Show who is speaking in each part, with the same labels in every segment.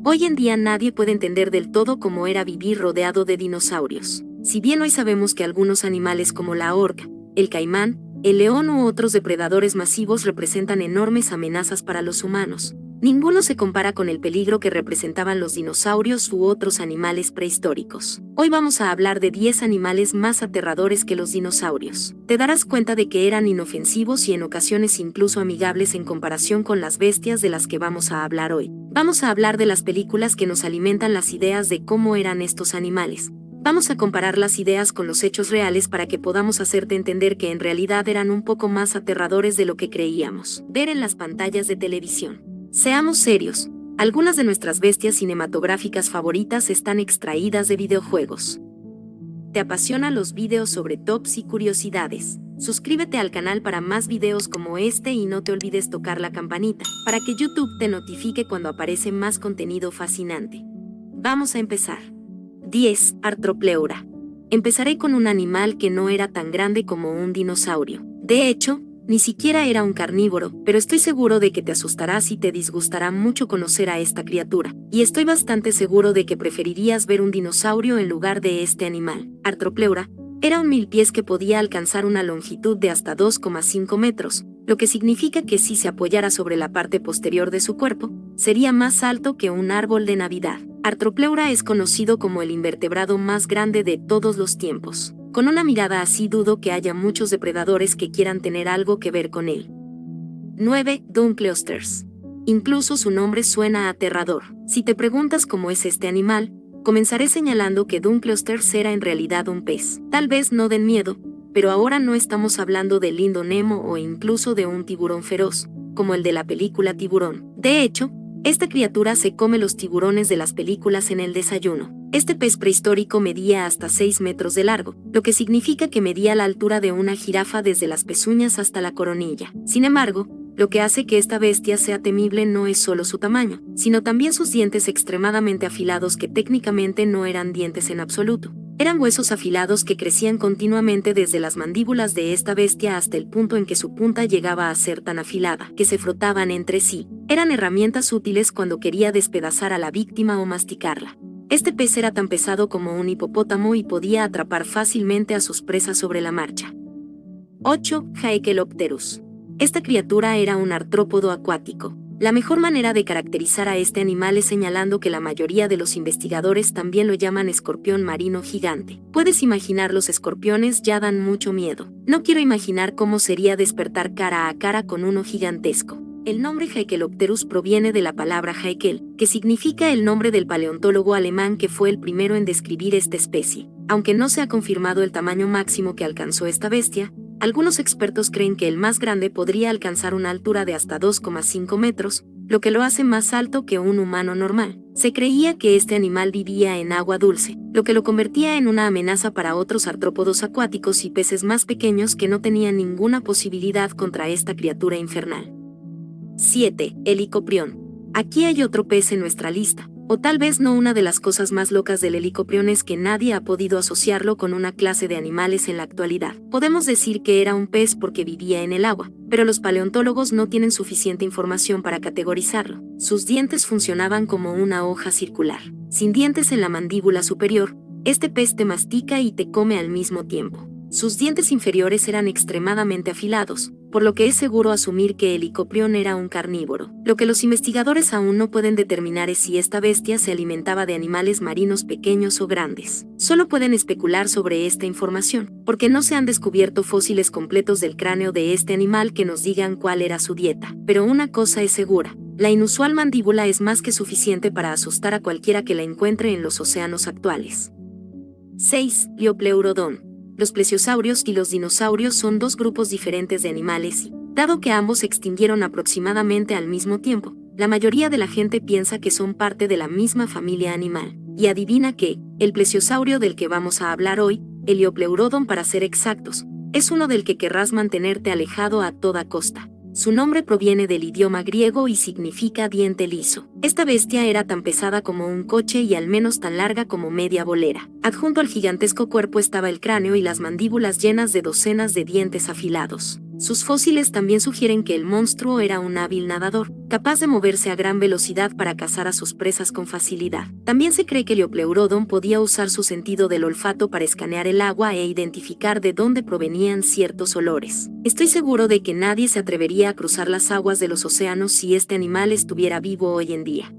Speaker 1: Hoy en día nadie puede entender del todo cómo era vivir rodeado de dinosaurios. Si bien hoy sabemos que algunos animales como la orca, el caimán, el león u otros depredadores masivos representan enormes amenazas para los humanos, ninguno se compara con el peligro que representaban los dinosaurios u otros animales prehistóricos. Hoy vamos a hablar de 10 animales más aterradores que los dinosaurios. Te darás cuenta de que eran inofensivos y en ocasiones incluso amigables en comparación con las bestias de las que vamos a hablar hoy. Vamos a hablar de las películas que nos alimentan las ideas de cómo eran estos animales. Vamos a comparar las ideas con los hechos reales para que podamos hacerte entender que en realidad eran un poco más aterradores de lo que creíamos ver en las pantallas de televisión. Seamos serios, algunas de nuestras bestias cinematográficas favoritas están extraídas de videojuegos. ¿Te apasionan los videos sobre tops y curiosidades? Suscríbete al canal para más videos como este y no te olvides tocar la campanita, para que YouTube te notifique cuando aparece más contenido fascinante. Vamos a empezar. 10. Artropleura. Empezaré con un animal que no era tan grande como un dinosaurio. De hecho, ni siquiera era un carnívoro, pero estoy seguro de que te asustarás y te disgustará mucho conocer a esta criatura, y estoy bastante seguro de que preferirías ver un dinosaurio en lugar de este animal. Artropleura era un milpiés que podía alcanzar una longitud de hasta 2,5 metros, lo que significa que si se apoyara sobre la parte posterior de su cuerpo, sería más alto que un árbol de Navidad. Artropleura es conocido como el invertebrado más grande de todos los tiempos. Con una mirada así dudo que haya muchos depredadores que quieran tener algo que ver con él. 9. Dunkleosters. Incluso su nombre suena aterrador. Si te preguntas cómo es este animal, comenzaré señalando que Dunkleosters era en realidad un pez. Tal vez no den miedo, pero ahora no estamos hablando del lindo Nemo o incluso de un tiburón feroz, como el de la película Tiburón. De hecho, esta criatura se come los tiburones de las películas en el desayuno. Este pez prehistórico medía hasta 6 metros de largo, lo que significa que medía la altura de una jirafa desde las pezuñas hasta la coronilla. Sin embargo, lo que hace que esta bestia sea temible no es solo su tamaño, sino también sus dientes extremadamente afilados que técnicamente no eran dientes en absoluto. Eran huesos afilados que crecían continuamente desde las mandíbulas de esta bestia hasta el punto en que su punta llegaba a ser tan afilada que se frotaban entre sí. Eran herramientas útiles cuando quería despedazar a la víctima o masticarla. Este pez era tan pesado como un hipopótamo y podía atrapar fácilmente a sus presas sobre la marcha. 8. Haekelopterus. Esta criatura era un artrópodo acuático. La mejor manera de caracterizar a este animal es señalando que la mayoría de los investigadores también lo llaman escorpión marino gigante. Puedes imaginar, los escorpiones ya dan mucho miedo. No quiero imaginar cómo sería despertar cara a cara con uno gigantesco. El nombre Haekelopterus proviene de la palabra Haeckel, que significa el nombre del paleontólogo alemán que fue el primero en describir esta especie. Aunque no se ha confirmado el tamaño máximo que alcanzó esta bestia, algunos expertos creen que el más grande podría alcanzar una altura de hasta 2,5 metros, lo que lo hace más alto que un humano normal. Se creía que este animal vivía en agua dulce, lo que lo convertía en una amenaza para otros artrópodos acuáticos y peces más pequeños que no tenían ninguna posibilidad contra esta criatura infernal. 7. Helicoprión. Aquí hay otro pez en nuestra lista, o tal vez no. Una de las cosas más locas del helicoprión es que nadie ha podido asociarlo con una clase de animales en la actualidad. Podemos decir que era un pez porque vivía en el agua, pero los paleontólogos no tienen suficiente información para categorizarlo. Sus dientes funcionaban como una hoja circular. Sin dientes en la mandíbula superior, este pez te mastica y te come al mismo tiempo. Sus dientes inferiores eran extremadamente afilados, por lo que es seguro asumir que Helicoprión era un carnívoro. Lo que los investigadores aún no pueden determinar es si esta bestia se alimentaba de animales marinos pequeños o grandes. Solo pueden especular sobre esta información, porque no se han descubierto fósiles completos del cráneo de este animal que nos digan cuál era su dieta. Pero una cosa es segura: la inusual mandíbula es más que suficiente para asustar a cualquiera que la encuentre en los océanos actuales. 6. Liopleurodon. Los plesiosaurios y los dinosaurios son dos grupos diferentes de animales y, dado que ambos se extinguieron aproximadamente al mismo tiempo, la mayoría de la gente piensa que son parte de la misma familia animal. Y adivina qué, el plesiosaurio del que vamos a hablar hoy, el Liopleurodon para ser exactos, es uno del que querrás mantenerte alejado a toda costa. Su nombre proviene del idioma griego y significa diente liso. Esta bestia era tan pesada como un coche y al menos tan larga como media bolera. Adjunto al gigantesco cuerpo estaba el cráneo y las mandíbulas llenas de docenas de dientes afilados. Sus fósiles también sugieren que el monstruo era un hábil nadador, capaz de moverse a gran velocidad para cazar a sus presas con facilidad. También se cree que Liopleurodon podía usar su sentido del olfato para escanear el agua e identificar de dónde provenían ciertos olores. Estoy seguro de que nadie se atrevería a cruzar las aguas de los océanos si este animal estuviera vivo hoy en día.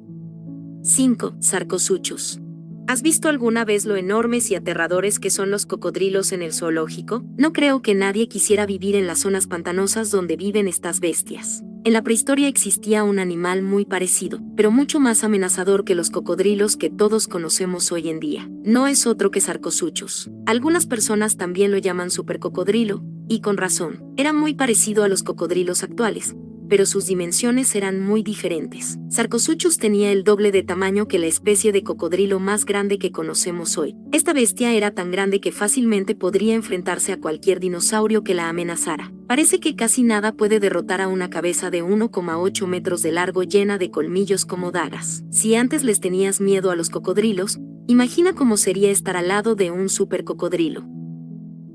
Speaker 1: 5. Sarcosuchus. ¿Has visto alguna vez lo enormes y aterradores que son los cocodrilos en el zoológico? No creo que nadie quisiera vivir en las zonas pantanosas donde viven estas bestias. En la prehistoria existía un animal muy parecido, pero mucho más amenazador que los cocodrilos que todos conocemos hoy en día. No es otro que Sarcosuchus. Algunas personas también lo llaman supercocodrilo, y con razón. Era muy parecido a los cocodrilos actuales, pero sus dimensiones eran muy diferentes. Sarcosuchus tenía el doble de tamaño que la especie de cocodrilo más grande que conocemos hoy. Esta bestia era tan grande que fácilmente podría enfrentarse a cualquier dinosaurio que la amenazara. Parece que casi nada puede derrotar a una cabeza de 1,8 metros de largo llena de colmillos como dagas. Si antes les tenías miedo a los cocodrilos, imagina cómo sería estar al lado de un supercocodrilo.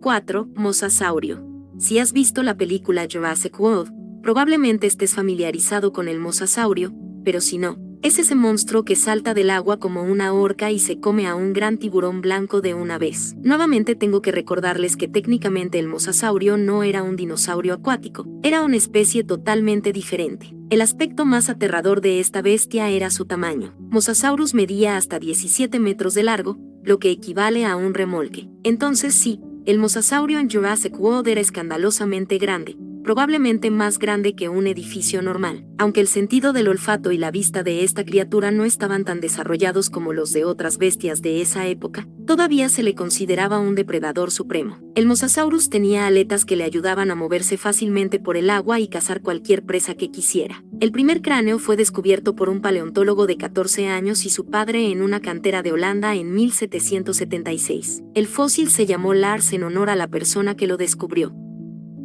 Speaker 1: 4. Mosasaurio. Si has visto la película Jurassic World, probablemente estés familiarizado con el mosasaurio, pero si no, es ese monstruo que salta del agua como una orca y se come a un gran tiburón blanco de una vez. Nuevamente tengo que recordarles que técnicamente el mosasaurio no era un dinosaurio acuático, era una especie totalmente diferente. El aspecto más aterrador de esta bestia era su tamaño. Mosasaurus medía hasta 17 metros de largo, lo que equivale a un remolque. Entonces sí, el mosasaurio en Jurassic World era escandalosamente grande, probablemente más grande que un edificio normal. Aunque el sentido del olfato y la vista de esta criatura no estaban tan desarrollados como los de otras bestias de esa época, todavía se le consideraba un depredador supremo. El Mosasaurus tenía aletas que le ayudaban a moverse fácilmente por el agua y cazar cualquier presa que quisiera. El primer cráneo fue descubierto por un paleontólogo de 14 años y su padre en una cantera de Holanda en 1776. El fósil se llamó Lars en honor a la persona que lo descubrió.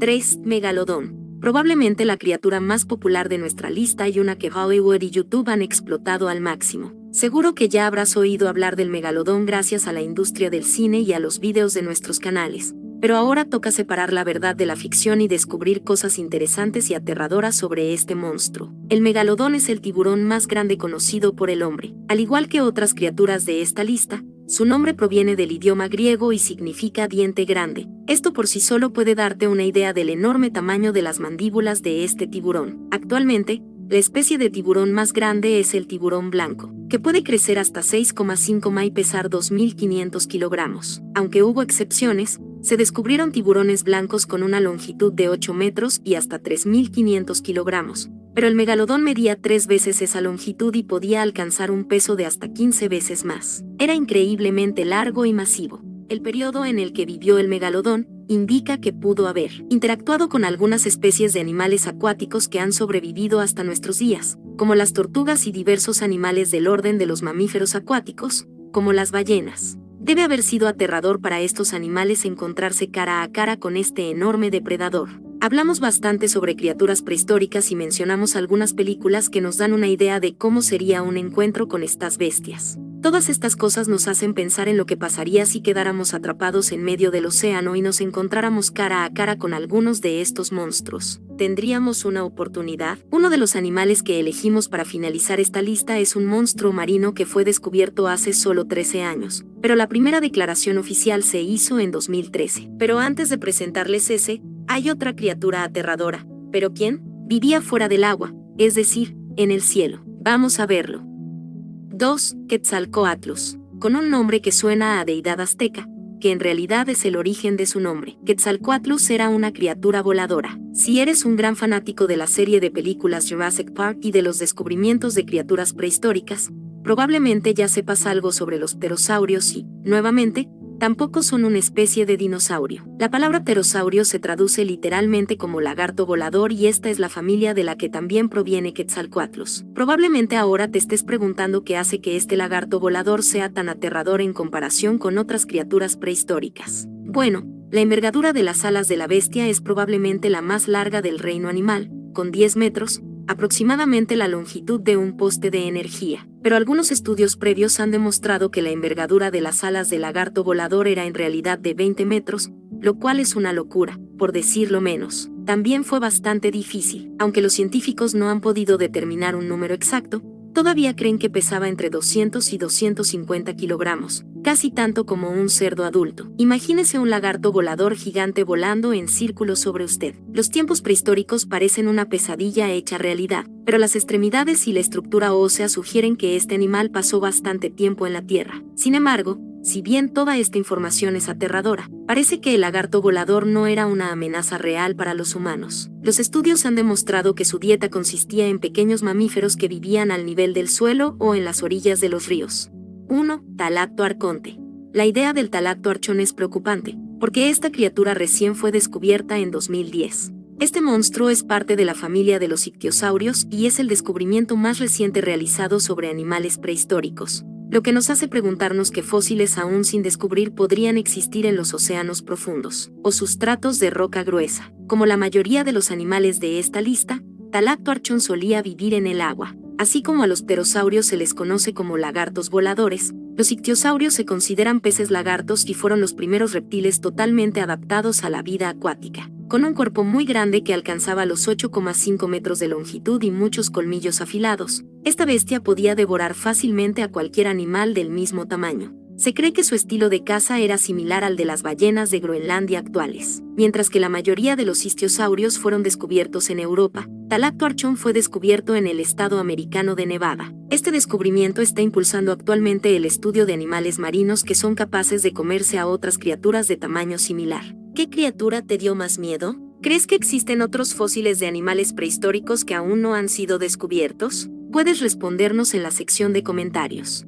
Speaker 1: 3. Megalodón. Probablemente la criatura más popular de nuestra lista y una que Hollywood y YouTube han explotado al máximo. Seguro que ya habrás oído hablar del megalodón gracias a la industria del cine y a los videos de nuestros canales. Pero ahora toca separar la verdad de la ficción y descubrir cosas interesantes y aterradoras sobre este monstruo. El megalodón es el tiburón más grande conocido por el hombre. Al igual que otras criaturas de esta lista, su nombre proviene del idioma griego y significa diente grande. Esto por sí solo puede darte una idea del enorme tamaño de las mandíbulas de este tiburón. Actualmente, la especie de tiburón más grande es el tiburón blanco, que puede crecer hasta 6,5 m y pesar 2.500 kilogramos. Aunque hubo excepciones, se descubrieron tiburones blancos con una longitud de 8 metros y hasta 3.500 kilogramos. Pero el megalodón medía 3 veces esa longitud y podía alcanzar un peso de hasta 15 veces más. Era increíblemente largo y masivo. El periodo en el que vivió el megalodón indica que pudo haber interactuado con algunas especies de animales acuáticos que han sobrevivido hasta nuestros días, como las tortugas y diversos animales del orden de los mamíferos acuáticos, como las ballenas. Debe haber sido aterrador para estos animales encontrarse cara a cara con este enorme depredador. Hablamos bastante sobre criaturas prehistóricas y mencionamos algunas películas que nos dan una idea de cómo sería un encuentro con estas bestias. Todas estas cosas nos hacen pensar en lo que pasaría si quedáramos atrapados en medio del océano y nos encontráramos cara a cara con algunos de estos monstruos. ¿Tendríamos una oportunidad? Uno de los animales que elegimos para finalizar esta lista es un monstruo marino que fue descubierto hace solo 13 años, pero la primera declaración oficial se hizo en 2013. Pero antes de presentarles ese, hay otra criatura aterradora. ¿Pero quién? Vivía fuera del agua, es decir, en el cielo. Vamos a verlo. 2. Quetzalcóatlus. Con un nombre que suena a deidad azteca, que en realidad es el origen de su nombre. Quetzalcóatlus era una criatura voladora. Si eres un gran fanático de la serie de películas Jurassic Park y de los descubrimientos de criaturas prehistóricas, probablemente ya sepas algo sobre los pterosaurios y, nuevamente, tampoco son una especie de dinosaurio. La palabra pterosaurio se traduce literalmente como lagarto volador y esta es la familia de la que también proviene Quetzalcóatlus. Probablemente ahora te estés preguntando qué hace que este lagarto volador sea tan aterrador en comparación con otras criaturas prehistóricas. Bueno, la envergadura de las alas de la bestia es probablemente la más larga del reino animal, con 10 metros, aproximadamente la longitud de un poste de energía. Pero algunos estudios previos han demostrado que la envergadura de las alas del lagarto volador era en realidad de 20 metros, lo cual es una locura, por decirlo menos. también fue bastante difícil. Aunque los científicos no han podido determinar un número exacto, todavía creen que pesaba entre 200 y 250 kilogramos, casi tanto como un cerdo adulto. Imagínese un lagarto volador gigante volando en círculo sobre usted. Los tiempos prehistóricos parecen una pesadilla hecha realidad, pero las extremidades y la estructura ósea sugieren que este animal pasó bastante tiempo en la Tierra. Sin embargo, si bien toda esta información es aterradora, parece que el lagarto volador no era una amenaza real para los humanos. Los estudios han demostrado que su dieta consistía en pequeños mamíferos que vivían al nivel del suelo o en las orillas de los ríos. 1. Talacto arconte. La idea del talacto archón es preocupante, porque esta criatura recién fue descubierta en 2010. Este monstruo es parte de la familia de los ictiosaurios y es el descubrimiento más reciente realizado sobre animales prehistóricos, lo que nos hace preguntarnos qué fósiles aún sin descubrir podrían existir en los océanos profundos, o sustratos de roca gruesa. Como la mayoría de los animales de esta lista, Talacto archón solía vivir en el agua. Así como a los pterosaurios se les conoce como lagartos voladores, los ictiosaurios se consideran peces lagartos y fueron los primeros reptiles totalmente adaptados a la vida acuática. Con un cuerpo muy grande que alcanzaba los 8,5 metros de longitud y muchos colmillos afilados, esta bestia podía devorar fácilmente a cualquier animal del mismo tamaño. Se cree que su estilo de caza era similar al de las ballenas de Groenlandia actuales. Mientras que la mayoría de los istiosaurios fueron descubiertos en Europa, Talacto archón fue descubierto en el estado americano de Nevada. Este descubrimiento está impulsando actualmente el estudio de animales marinos que son capaces de comerse a otras criaturas de tamaño similar. ¿Qué criatura te dio más miedo? ¿Crees que existen otros fósiles de animales prehistóricos que aún no han sido descubiertos? Puedes respondernos en la sección de comentarios.